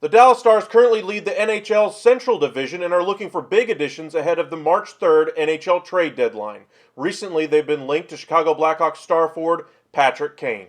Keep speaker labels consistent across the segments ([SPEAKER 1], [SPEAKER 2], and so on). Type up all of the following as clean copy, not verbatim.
[SPEAKER 1] The Dallas Stars currently lead the NHL's Central Division and are looking for big additions ahead of the March 3rd NHL trade deadline. Recently, they've been linked to Chicago Blackhawks star forward Patrick Kane.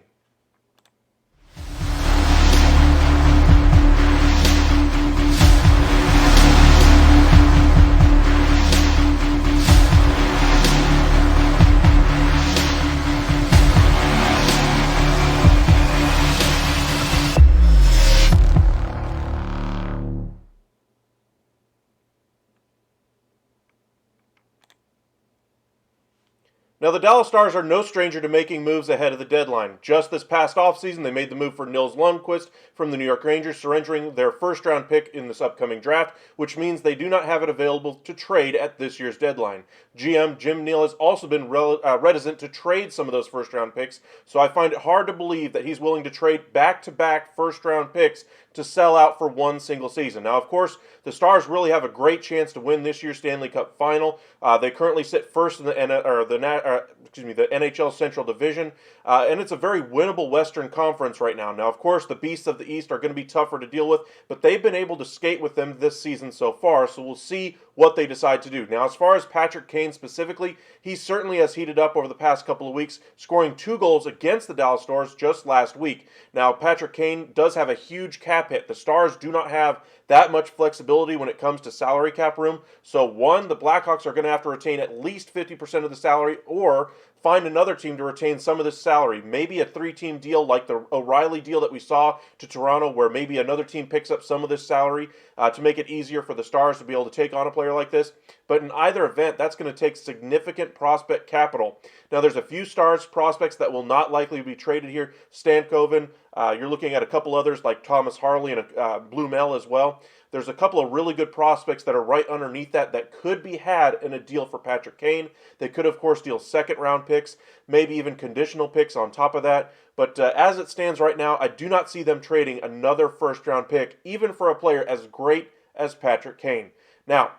[SPEAKER 1] Now, the Dallas Stars are no stranger to making moves ahead of the deadline. Just this past offseason, they made the move for Nils Lundqvist from the New York Rangers, surrendering their first-round pick in this upcoming draft, which means they do not have it available to trade at this year's deadline. GM Jim Neal has also been reticent to trade some of those first-round picks, so I find it hard to believe that he's willing to trade back-to-back first-round picks to sell out for one single season. Now, of course, the Stars really have a great chance to win this year's Stanley Cup Final. They currently sit first in the NHL Central Division, and it's a very winnable Western Conference right now. Now, of course, the Beasts of the East are going to be tougher to deal with, but they've been able to skate with them this season so far, so we'll see what they decide to do. Now, as far as Patrick Kane specifically, he certainly has heated up over the past couple of weeks, scoring 2 goals against the Dallas Stars just last week. Now, Patrick Kane does have a huge cap hit. The Stars do not have that much flexibility when it comes to salary cap room. So, one, the Blackhawks are going to have to retain at least 50% of the salary, or find another team to retain some of this salary. Maybe a 3-team deal like the O'Reilly deal that we saw to Toronto, where maybe another team picks up some of this salary to make it easier for the Stars to be able to take on a player like this. But in either event, that's going to take significant prospect capital. Now, there's a few Stars prospects that will not likely be traded here. Stankoven, you're looking at a couple others like Thomas Harley and Blumel as well. There's a couple of really good prospects that are right underneath that could be had in a deal for Patrick Kane. They could, of course, deal second-round picks, maybe even conditional picks on top of that. But as it stands right now, I do not see them trading another first-round pick, even for a player as great as Patrick Kane. Now,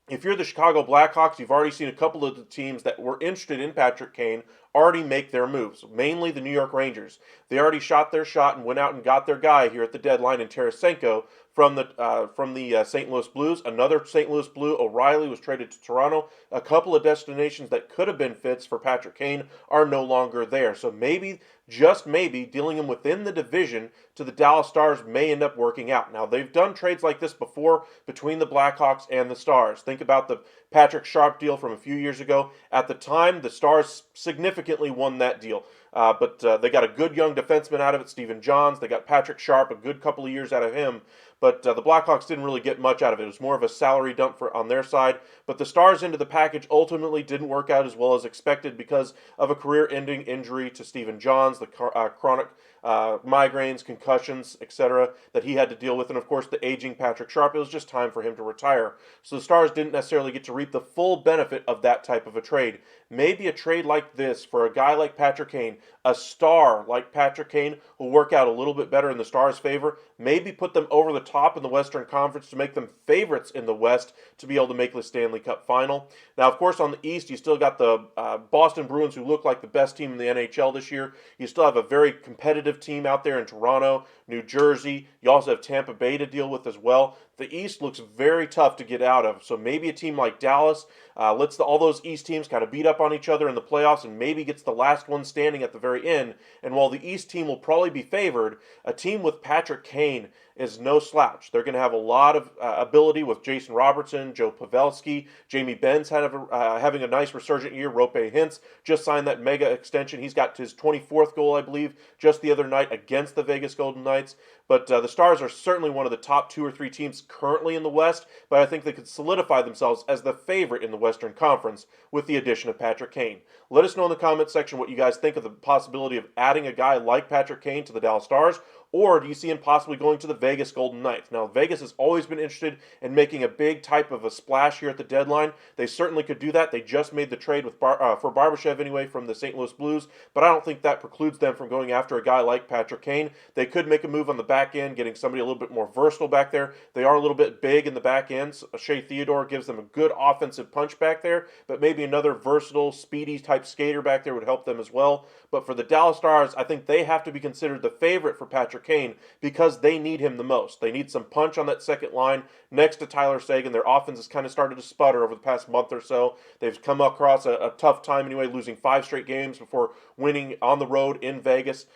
[SPEAKER 1] if you're the Chicago Blackhawks, you've already seen a couple of the teams that were interested in Patrick Kane already make their moves, mainly the New York Rangers. They already shot their shot and went out and got their guy here at the deadline in Tarasenko from the St. Louis Blues. Another St. Louis Blue, O'Reilly, was traded to Toronto. A couple of destinations that could have been fits for Patrick Kane are no longer there. So maybe, just maybe, dealing him within the division to the Dallas Stars may end up working out. Now, they've done trades like this before between the Blackhawks and the Stars. Think about the Patrick Sharp deal from a few years ago. At the time, the Stars significantly won that deal. But they got a good young defenseman out of it, Stephen Johns. They got Patrick Sharp, a good couple of years out of him. But the Blackhawks didn't really get much out of it. It was more of a salary dump on their side. But the Stars' end of the package ultimately didn't work out as well as expected because of a career-ending injury to Stephen Johns, the chronic migraines, concussions, etc. that he had to deal with. And, of course, the aging Patrick Sharp. It was just time for him to retire. So the Stars didn't necessarily get to reap the full benefit of that type of a trade. Maybe a trade like this for a guy like Patrick Kane, a star like Patrick Kane, will work out a little bit better in the Stars' favor. Maybe put them over the top in the Western Conference to make them favorites in the West to be able to make the Stanley Cup Final. Now, of course, on the East, you still got the Boston Bruins, who look like the best team in the NHL this year. You still have a very competitive team out there in Toronto, New Jersey. You also have Tampa Bay to deal with as well. The East looks very tough to get out of. So maybe a team like Dallas lets all those East teams kind of beat up on each other in the playoffs and maybe gets the last one standing at the very end. And while the East team will probably be favored, a team with Patrick Kane is no slouch. They're going to have a lot of ability with Jason Robertson, Joe Pavelski, Jamie Benz having a nice resurgent year. Rope Hintz just signed that mega extension. He's got his 24th goal, I believe, just the other night against the Vegas Golden Knights. But the Stars are certainly one of the top 2 or 3 teams currently in the West, but I think they could solidify themselves as the favorite in the Western Conference with the addition of Patrick Kane. Let us know in the comment section what you guys think of the possibility of adding a guy like Patrick Kane to the Dallas Stars, or do you see him possibly going to the Vegas Golden Knights? Now, Vegas has always been interested in making a big type of a splash here at the deadline. They certainly could do that. They just made the trade with for Barbashev anyway from the St. Louis Blues, but I don't think that precludes them from going after a guy like Patrick Kane. They could make a move on the back end, getting somebody a little bit more versatile back there. They are a little bit big in the back end. So Shea Theodore gives them a good offensive punch back there, but maybe another versatile, speedy type skater back there would help them as well. But for the Dallas Stars, I think they have to be considered the favorite for Patrick Patrick Kane because they need him the most. They need some punch on that second line next to Tyler Seguin. Their offense has kind of started to sputter over the past month or so. They've come across a tough time anyway, losing 5 straight games before winning on the road in Vegas.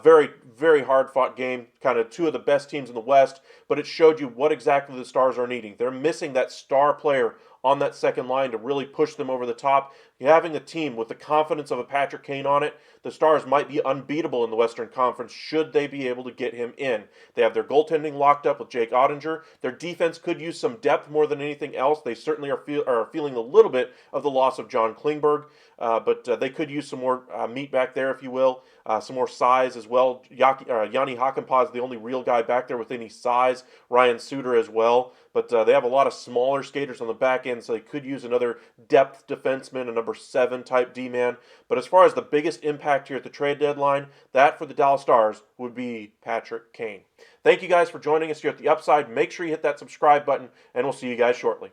[SPEAKER 1] Very, very hard-fought game, kind of two of the best teams in the West, but it showed you what exactly the Stars are needing. They're missing that star player on that second line to really push them over the top. Having a team with the confidence of a Patrick Kane on it, the Stars might be unbeatable in the Western Conference should they be able to get him in. They have their goaltending locked up with Jake Ottinger. Their defense could use some depth more than anything else. They certainly are feeling a little bit of the loss of John Klingberg, but they could use some more meat back there, if you will, some more size as well. Yanni Hakanpää is the only real guy back there with any size. Ryan Suter as well. But they have a lot of smaller skaters on the back end, so they could use another depth defenseman, a number 7 type D-man. But as far as the biggest impact here at the trade deadline, that for the Dallas Stars would be Patrick Kane. Thank you guys for joining us here at The Upside. Make sure you hit that subscribe button, and we'll see you guys shortly.